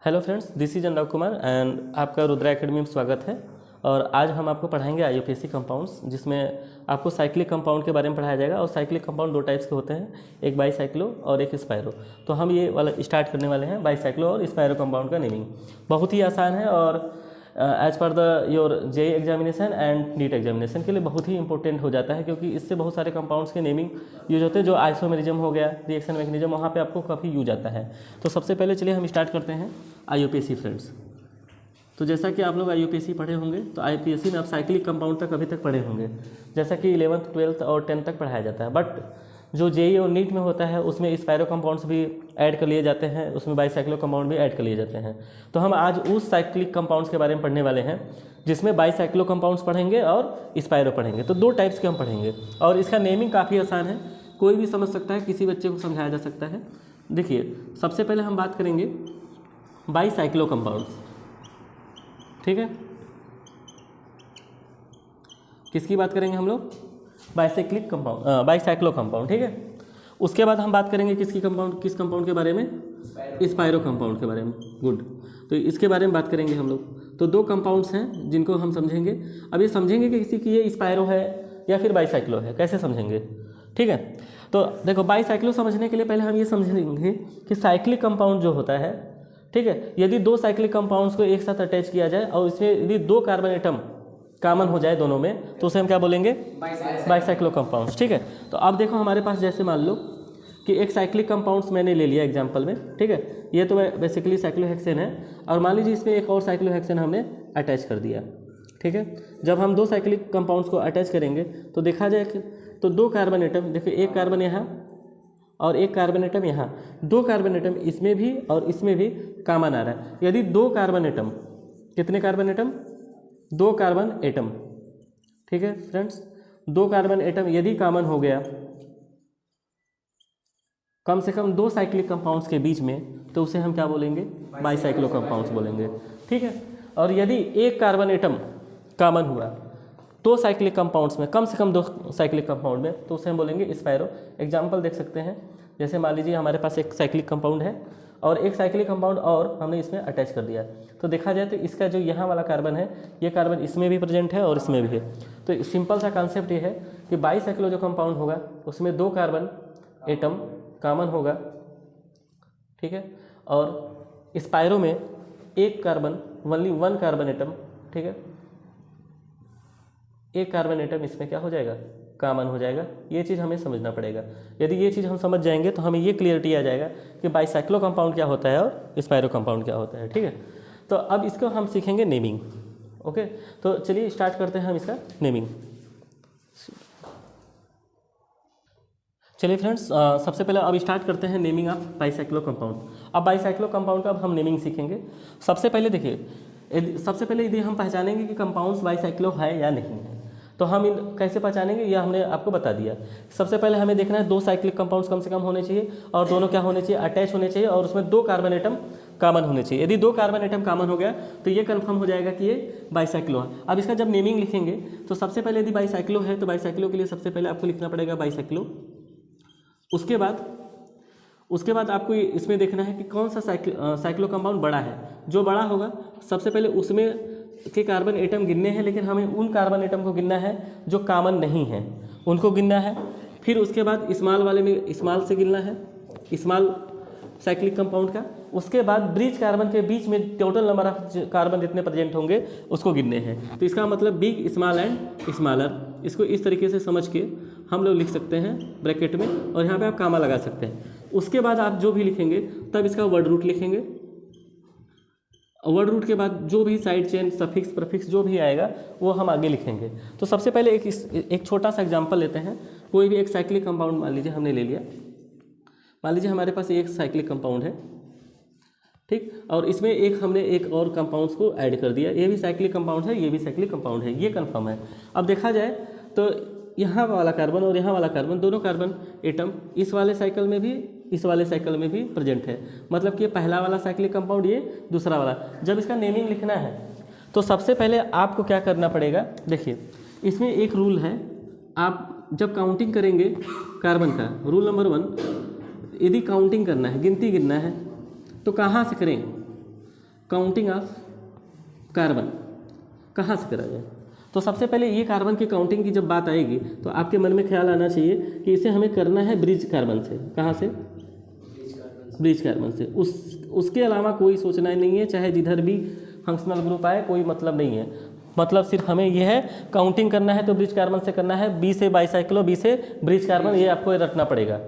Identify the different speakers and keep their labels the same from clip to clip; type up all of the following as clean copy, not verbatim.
Speaker 1: Hello friends, this is Anurag Kumar and आपका Rudra academy में स्वागत है। और आज हम आपको पढ़ाएंगे आईयूपीएसी कंपाउंड्स, जिसमें आपको साइक्लिक कंपाउंड के बारे में पढ़ाया जाएगा। और साइक्लिक कंपाउंड दो टाइप्स के होते हैं, एक बाईसाइक्लो और एक स्पायरो। तो हम ये वाला स्टार्ट करने वाले हैं बाईसाइक्लो और स्पायरो कंपाउंड का नेमिंग। बहुत ही आसान है और as per the your JEE examination and NEET examination के लिए बहुत ही इंपॉर्टेंट हो जाता है, क्योंकि इससे बहुत सारे कंपाउंड्स के नेमिंग यूज होते हैं। जो आइसोमेरिज्म हो गया, रिएक्शन मैकेनिज्म, वहाँ पे आपको काफ़ी यूज आता है। तो सबसे पहले चलिए हम स्टार्ट करते हैं आईयूपीएसी फ्रेंड्स। तो जैसा कि आप लोग आईयूपीएसी पढ़े होंगे, तो आईयूपीएसी में आप साइक्लिक कंपाउंड तक अभी तक पढ़े होंगे, जैसा कि 11th 12th और 10th तक पढ़ाया जाता है। बट जो जेईई और नीट में होता है उसमें स्पायरो कंपाउंड्स भी ऐड कर लिए जाते हैं, उसमें बाईसाइक्लो कंपाउंड भी ऐड कर लिए जाते हैं। तो हम आज उस साइक्लिक कंपाउंड्स के बारे में पढ़ने वाले हैं जिसमें बाईसाइक्लो कंपाउंड्स पढ़ेंगे और स्पायरो पढ़ेंगे। तो दो टाइप्स के हम पढ़ेंगे और इसका नेमिंग काफ़ी आसान है, कोई भी समझ सकता है, किसी बच्चे को समझाया जा सकता है। देखिए, सबसे पहले हम बात करेंगे बाईसाइक्लो कंपाउंड्स, ठीक है। किसकी बात करेंगे हम लोग? बाईसाइक्लिक कंपाउंड, बाईसाइक्लो कंपाउंड, ठीक है। उसके बाद हम बात करेंगे किस कंपाउंड के बारे में? स्पायरो कंपाउंड के बारे में। गुड। तो इसके बारे में बात करेंगे हम लोग। तो दो कंपाउंड्स हैं जिनको हम समझेंगे। अब ये समझेंगे कि किसी की ये स्पायरो है या फिर बाईसाइक्लो है, कैसे समझेंगे, ठीक है। तो देखो, बाईसाइक्लो समझने के लिए पहले हम ये समझेंगे कि साइक्लिक कंपाउंड जो होता है, ठीक है, यदि दो साइक्लिक कंपाउंड्स को एक साथ अटैच किया जाए और इसमें यदि दो कार्बन एटम कॉमन हो जाए दोनों में, तो उसे हम क्या बोलेंगे? बाईसाइक्लो कंपाउंड्स, ठीक है। तो अब देखो, हमारे पास जैसे मान लो कि एक साइक्लिक कंपाउंड्स मैंने ले लिया एग्जांपल में, ठीक है। ये तो बेसिकली साइक्लोहेक्सेन है और मान लीजिए इसमें एक और साइक्लोहेक्सेन हमने अटैच कर दिया, ठीक है। जब हम दो साइक्लिक कंपाउंड्स को अटैच करेंगे तो देखा जाए कि तो दो कार्बन एटम, देखिए एक कार्बन यहाँ और एक कार्बन एटम यहाँ, दो कार्बन एटम इसमें भी और इसमें भी कॉमन आ रहा है। यदि दो कार्बन एटम, कितने कार्बन एटम? दो कार्बन एटम, ठीक है फ्रेंड्स। दो कार्बन एटम यदि कॉमन हो गया कम से कम दो साइक्लिक कंपाउंड्स के बीच में, तो उसे हम क्या बोलेंगे? बाईसाइक्लो कंपाउंड्स बोलेंगे, ठीक है। और यदि एक कार्बन एटम कॉमन हुआ दो साइक्लिक कंपाउंड्स में, कम से कम दो साइक्लिक कंपाउंड में, तो उसे हम बोलेंगे स्पायरो। एग्जाम्पल देख सकते हैं, जैसे मान लीजिए हमारे पास एक साइक्लिक कंपाउंड है और एक साइक्लिक कंपाउंड और हमने इसमें अटैच कर दिया। तो देखा जाए तो इसका जो यहाँ वाला कार्बन है, ये कार्बन इसमें भी प्रेजेंट है और इसमें भी है। तो सिंपल सा कॉन्सेप्ट ये है कि बाईसाइक्लो जो कंपाउंड होगा उसमें दो कार्बन एटम कॉमन होगा, ठीक है। और स्पायरो में एक carbon, only one carbon atom, ठीक है, एक कार्बन एटम इसमें क्या हो जाएगा? कॉमन हो जाएगा। ये चीज़ हमें समझना पड़ेगा। यदि ये चीज़ हम समझ जाएंगे तो हमें ये क्लियरिटी आ जाएगा कि बाईसाइक्लो कंपाउंड क्या होता है और स्पायरो कंपाउंड क्या होता है, ठीक है। तो अब इसको हम सीखेंगे नेमिंग, ओके। तो चलिए स्टार्ट करते हैं हम इसका नेमिंग। चलिए फ्रेंड्स, सबसे पहले अब स्टार्ट करते हैं नेमिंग ऑफ बाईसाइक्लो कंपाउंड। अब बाईसाइक्लो कंपाउंड का अब हम नेमिंग सीखेंगे। सबसे पहले देखिए, सबसे पहले यदि हम पहचानेंगे कि कंपाउंड्स बाईसाइक्लो है या नहीं है, तो हम इन कैसे पहचानेंगे, यह हमने आपको बता दिया। सबसे पहले हमें देखना है दो साइक्लिक कंपाउंड्स कम से कम होने चाहिए और दोनों क्या होने चाहिए? अटैच होने चाहिए और उसमें दो कार्बन एटम कॉमन होने चाहिए। यदि दो कार्बन एटम कॉमन हो गया तो ये कंफर्म हो जाएगा कि ये बाईसाइक्लो है। अब इसका जब नेमिंग लिखेंगे तो सबसे पहले यदि बाईसाइक्लो है तो बाईसाइक्लो के लिए सबसे पहले आपको लिखना पड़ेगा बाईसाइक्लो। उसके बाद आपको इसमें देखना है कि कौन सा साइक्लो कंपाउंड बड़ा है। जो बड़ा होगा सबसे पहले उसमें के कार्बन एटम गिनने हैं, लेकिन हमें उन कार्बन एटम को गिनना है जो कॉमन नहीं है, उनको गिनना है। फिर उसके बाद स्मॉल वाले में स्मॉल से गिनना है, स्मॉल साइक्लिक कंपाउंड का। उसके बाद ब्रिज कार्बन के बीच में टोटल नंबर ऑफ कार्बन जितने प्रेजेंट होंगे उसको गिनने हैं। तो इसका मतलब बिग, स्मॉल एंड स्मॉलर, इसको इस तरीके से समझ के हम लोग लिख सकते हैं ब्रैकेट में, और यहाँ पे आप कामा लगा सकते हैं। उसके बाद आप जो भी लिखेंगे तब इसका वर्ड रूट लिखेंगे। वर्ड रूट के बाद जो भी साइड चेन, सफिक्स, प्रीफिक्स जो भी आएगा वो हम आगे लिखेंगे। तो सबसे पहले एक छोटा सा एग्जांपल लेते हैं। कोई भी एक साइक्लिक कंपाउंड मान लीजिए हमने ले लिया। मान लीजिए हमारे पास एक साइक्लिक कंपाउंड है, ठीक, और इसमें हमने एक और कंपाउंड्स को ऐड कर दिया। ये भी साइक्लिक कंपाउंड है, ये भी साइक्लिक कंपाउंड है, ये कन्फर्म है। अब देखा जाए तो यहाँ वाला कार्बन और यहाँ वाला कार्बन, दोनों कार्बन एटम इस वाले साइकिल में भी इस वाले साइकिल में भी प्रेजेंट है। मतलब कि ये पहला वाला साइक्लिक कंपाउंड, ये दूसरा वाला। जब इसका नेमिंग लिखना है तो सबसे पहले आपको क्या करना पड़ेगा? देखिए, इसमें एक रूल है। आप जब काउंटिंग करेंगे कार्बन का, रूल नंबर 1, यदि काउंटिंग करना है, गिनती गिनना है, तो कहाँ से करें? काउंटिंग ऑफ कार्बन कहाँ से करा जाए। तो सबसे पहले ये कार्बन की काउंटिंग की जब बात आएगी तो आपके मन में ख्याल आना चाहिए कि इसे हमें करना है ब्रिज कार्बन से। कहाँ से? ब्रिज कार्बन से। उसके अलावा कोई सोचना नहीं है, चाहे जिधर भी फंक्शनल ग्रुप आए कोई मतलब नहीं है। मतलब सिर्फ हमें ये है काउंटिंग करना है तो ब्रिज कार्बन से करना है, बी से बाईसाइक्लो, बी से ब्रिज कार्बन, ये आपको रटना पड़ेगा।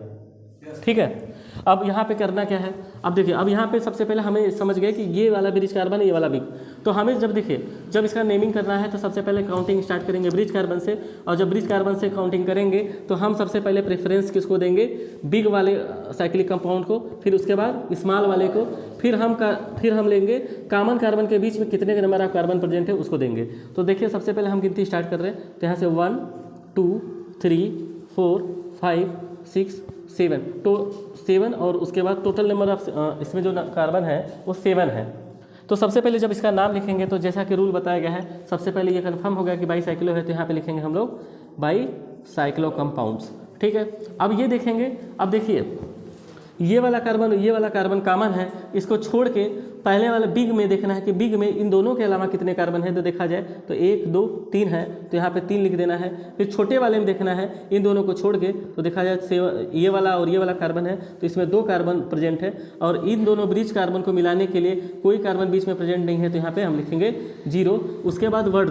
Speaker 1: ठीक है। अब यहाँ पे करना क्या है, अब देखिए, अब यहाँ पे सबसे पहले हमें समझ गए कि ये वाला ब्रिज कार्बन, ये वाला बिग। तो हमें जब देखिए, जब इसका नेमिंग करना है तो सबसे पहले काउंटिंग स्टार्ट करेंगे ब्रिज कार्बन से, और जब ब्रिज कार्बन से काउंटिंग करेंगे तो हम सबसे पहले प्रेफरेंस किसको देंगे? बिग वाले साइक्लिक कंपाउंड को, फिर उसके बाद स्मॉल वाले को, फिर हम लेंगे कॉमन कार्बन के बीच में कितने नंबर ऑफ कार्बन प्रेजेंट है उसको देंगे। तो देखिए सबसे पहले हम गिनती स्टार्ट कर रहे हैं, तो यहाँ से 1 2 3 4 5 6 7, तो 7, और उसके बाद टोटल नंबर ऑफ इसमें जो कार्बन है वो 7 है। तो सबसे पहले जब इसका नाम लिखेंगे तो जैसा कि रूल बताया गया है, सबसे पहले ये कंफर्म हो गया कि बाईसाइक्लो है, तो यहाँ पे लिखेंगे हम लोग बाईसाइक्लो कंपाउंड्स। ठीक है। अब ये देखेंगे, अब देखिए ये वाला कार्बन कॉमन है, इसको छोड़ के पहले वाला बिग में देखना है कि बिग में इन दोनों के अलावा कितने कार्बन है। तो देखा जाए तो 1 2 3 है, तो यहाँ पे 3 लिख देना है। फिर छोटे वाले में देखना है इन दोनों को छोड़ के, तो देखा जाए ये वाला और ये वाला कार्बन है, तो इसमें 2 कार्बन प्रेजेंट है, और इन दोनों ब्रिज कार्बन को मिलाने के लिए कोई कार्बन बीच में प्रेजेंट नहीं है, तो यहाँ पर हम लिखेंगे 0। उसके बाद वर्ड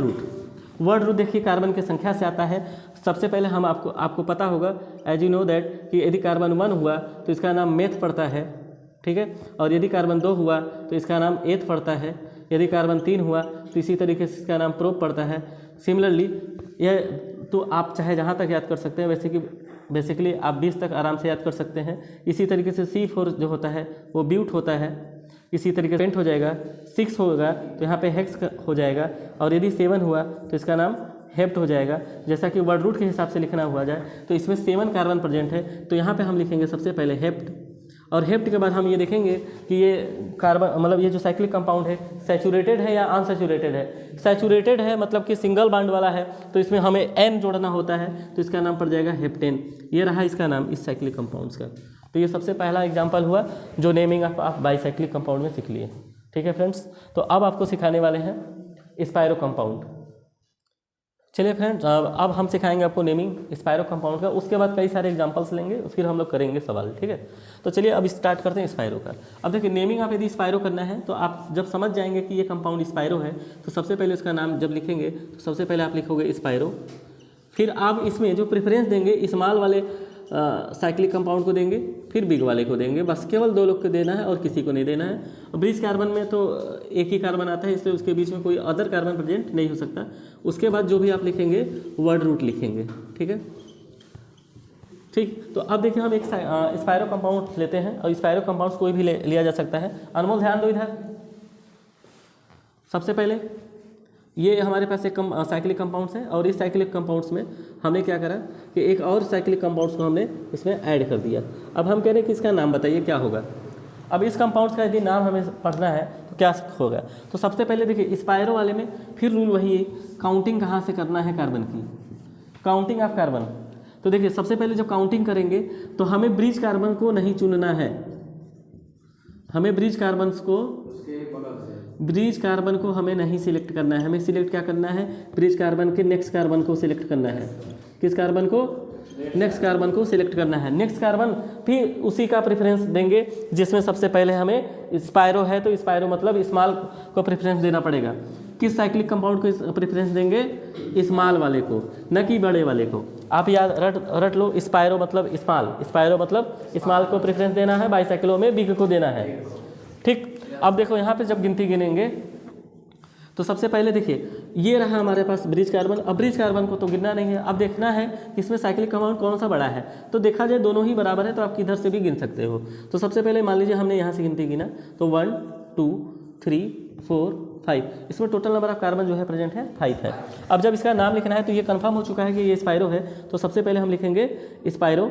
Speaker 1: रूट देखिए कार्बन की संख्या से आता है। सबसे पहले हम आपको पता होगा, एज यू नो दैट, कि यदि कार्बन 1 हुआ तो इसका नाम मेथ पड़ता है। ठीक है। और यदि कार्बन 2 हुआ तो इसका नाम एथ पड़ता है। यदि कार्बन 3 हुआ तो इसी तरीके से इसका नाम प्रोप पड़ता है। सिमिलरली यह तो आप चाहे जहाँ तक याद कर सकते हैं, वैसे कि बेसिकली आप 20 तक आराम से याद कर सकते हैं। इसी तरीके से C4 जो होता है वो ब्यूट होता है, इसी तरीके से पेंट हो जाएगा। 6 होगा तो यहाँ पे हेक्स हो जाएगा, और यदि 7 हुआ तो इसका नाम हेप्ट हो जाएगा। जैसा कि वर्ड रूट के हिसाब से लिखना हुआ जाए तो इसमें 7 कार्बन प्रेजेंट है, तो यहाँ पे हम लिखेंगे सबसे पहले हेप्ट, और हेप्ट के बाद हम ये देखेंगे कि ये कार्बन मतलब ये जो साइक्लिक कंपाउंड है सैचुरेटेड है या अनसैचुरेटेड है। सैचुरेटेड है मतलब कि सिंगल बॉन्ड वाला है, तो इसमें हमें एन जोड़ना होता है, तो इसका नाम पड़ जाएगा हेप्टेन। ये रहा इसका नाम इस साइक्लिक कंपाउंड्स का। तो ये सबसे पहला एग्जाम्पल हुआ जो नेमिंग आप बाईसाइक्लिक कंपाउंड में सीख लिए। ठीक है फ्रेंड्स, तो अब आपको सिखाने वाले हैं स्पायरो कंपाउंड। चलिए फ्रेंड्स, अब हम सिखाएंगे आपको नेमिंग स्पायरो कंपाउंड का। उसके बाद कई सारे एग्जांपल्स लेंगे, फिर हम लोग करेंगे सवाल। ठीक है। तो चलिए अब स्टार्ट करते हैं स्पायरो का। अब देखिए नेमिंग आप यदि स्पायरो करना है तो आप जब समझ जाएंगे कि ये कंपाउंड स्पायरो है, तो सबसे पहले उसका नाम जब लिखेंगे तो सबसे पहले आप लिखोगे स्पायरो। फिर आप इसमें जो प्रेफरेंस देंगे स्मॉल वाले साइक्लिक कंपाउंड को देंगे, फिर बिग वाले को देंगे। बस केवल 2 लोग को देना है और किसी को नहीं देना है। और ब्रिज कार्बन में तो एक ही कार्बन आता है, इसलिए उसके बीच में कोई अदर कार्बन प्रेजेंट नहीं हो सकता। उसके बाद जो भी आप लिखेंगे वर्ड रूट लिखेंगे। ठीक है। ठीक, तो अब देखिए हम एक स्पायरो कंपाउंड लेते हैं, और स्पायरो कंपाउंड्स कोई भी लिया जा सकता है। अनमोल ध्यान दो इधर। सबसे पहले ये हमारे पास एक साइक्लिक कंपाउंड्स है, और इस साइक्लिक कंपाउंड्स में हमने क्या करा कि एक और साइक्लिक कंपाउंड्स को हमने इसमें ऐड कर दिया। अब हम कह रहे हैं कि इसका नाम बताइए क्या होगा। अब इस कंपाउंड्स का यदि नाम हमें पढ़ना है तो क्या होगा। तो सबसे पहले देखिए स्पायरो वाले में फिर रूल वही है, काउंटिंग कहाँ से करना है कार्बन की, काउंटिंग ऑफ कार्बन। तो देखिए सबसे पहले जब काउंटिंग करेंगे तो हमें ब्रिज कार्बन को नहीं चुनना है, हमें ब्रिज कार्बन को हमें नहीं सिलेक्ट करना है। हमें सिलेक्ट क्या करना है, ब्रिज कार्बन के नेक्स्ट कार्बन को सिलेक्ट करना है। किस कार्बन को? नेक्स्ट कार्बन को सिलेक्ट करना है। नेक्स्ट कार्बन फिर उसी का प्रेफरेंस देंगे जिसमें सबसे पहले हमें स्पायरो है, तो स्पायरो मतलब स्मॉल को प्रेफरेंस देना पड़ेगा। किस साइक्लिक कंपाउंड को प्रेफरेंस देंगे? स्मॉल वाले को, न कि बड़े वाले को। आप याद रट लो, स्पायरो मतलब स्मॉल, स्पायरो मतलब स्मॉल को प्रेफरेंस देना है, बाईसाइक्लो में बिग को देना है। ठीक। अब देखो यहाँ पे जब गिनती गिनेंगे तो सबसे पहले देखिए ये रहा हमारे पास ब्रिज कार्बन। अब ब्रिज कार्बन को तो गिनना नहीं है, अब देखना है कि इसमें साइक्लिक कंपाउंड कौन सा बड़ा है। तो देखा जाए दोनों ही बराबर है, तो आप किधर से भी गिन सकते हो। तो सबसे पहले मान लीजिए हमने यहाँ से गिनती गिना, तो 1 2 3 4 5, इसमें टोटल नंबर ऑफ कार्बन जो है प्रेजेंट है 5 है। अब जब इसका नाम लिखना है तो ये कंफर्म हो चुका है कि ये स्पायरो है, तो सबसे पहले हम लिखेंगे स्पायरो।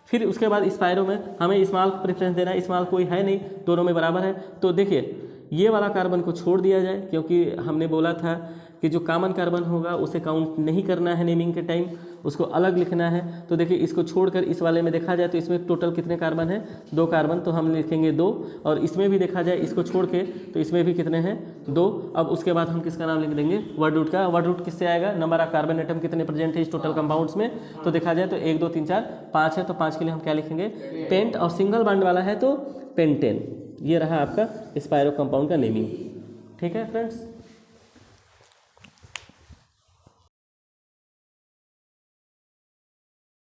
Speaker 1: फिर उसके बाद स्पायरो में हमें स्मॉल को प्रेफरेंस देना है, स्मॉल कोई है नहीं, दोनों में बराबर है। तो देखिए ये वाला कार्बन को छोड़ दिया जाए, क्योंकि हमने बोला था कि जो कॉमन कार्बन होगा उसे काउंट नहीं करना है नेमिंग के टाइम, उसको अलग लिखना है। तो देखिए इसको छोड़कर इस वाले में देखा जाए तो इसमें टोटल कितने कार्बन है, 2 कार्बन, तो हम लिखेंगे 2। और इसमें भी देखा जाए इसको छोड़ के तो इसमें भी कितने हैं, 2। अब उसके बाद हम किसका नाम लिख देंगे, वर्ड रूट का। वर्ड रूट किससे आएगा, नंबर ऑफ कार्बन एटम कितने प्रेजेंट है इस टोटल कंपाउंड्स में। तो देखा जाए तो 1 2 3 4 5 है, तो 5 के लिए हम क्या लिखेंगे, पेंट। और सिंगल बॉन्ड वाला है तो पेंटेन। ये रहा आपका स्पायरो कंपाउंड का नेमिंग। ठीक है फ्रेंड्स।